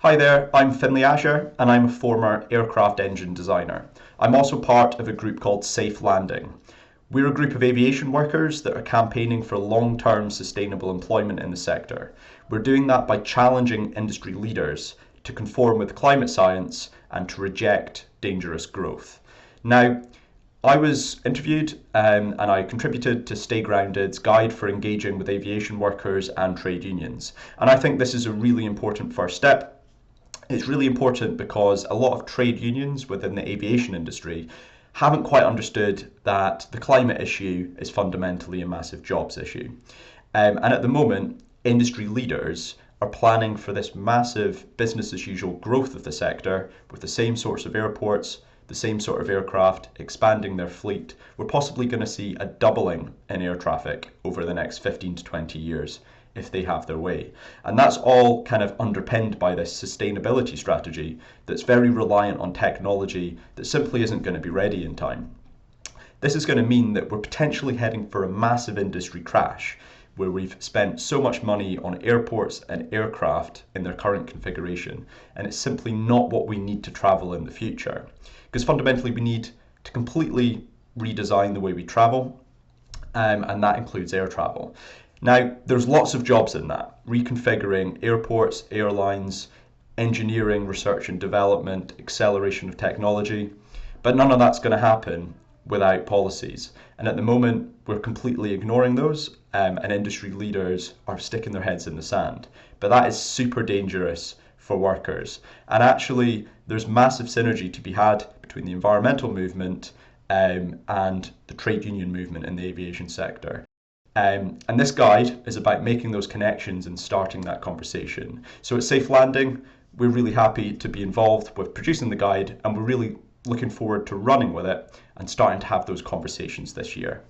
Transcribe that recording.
Hi there, I'm Finlay Asher and I'm a former aircraft engine designer. I'm also part of a group called Safe Landing. We're a group of aviation workers that are campaigning for long-term sustainable employment in the sector. We're doing that by challenging industry leaders to conform with climate science and to reject dangerous growth. Now, I was interviewed and I contributed to Stay Grounded's guide for engaging with aviation workers and trade unions. And I think this is a really important first step. It's really important because a lot of trade unions within the aviation industry haven't quite understood that the climate issue is fundamentally a massive jobs issue. And at the moment, industry leaders are planning for this massive business as usual growth of the sector with the same sorts of airports, the same sort of aircraft, expanding their fleet. We're possibly going to see a doubling in air traffic over the next 15 to 20 years if they have their way. And that's all kind of underpinned by this sustainability strategy that's very reliant on technology that simply isn't going to be ready in time. This is going to mean that we're potentially heading for a massive industry crash where we've spent so much money on airports and aircraft in their current configuration, and it's simply not what we need to travel in the future. Because fundamentally, we need to completely redesign the way we travel, and that includes air travel. Now, there's lots of jobs in that, reconfiguring airports, airlines, engineering, research and development, acceleration of technology, but none of that's going to happen without policies. And at the moment, we're completely ignoring those, and industry leaders are sticking their heads in the sand. But that is super dangerous for workers. And actually, there's massive synergy to be had between the environmental movement and the trade union movement in the aviation sector. And this guide is about making those connections and starting that conversation. So at Safe Landing, we're really happy to be involved with producing the guide, and we're really looking forward to running with it and starting to have those conversations this year.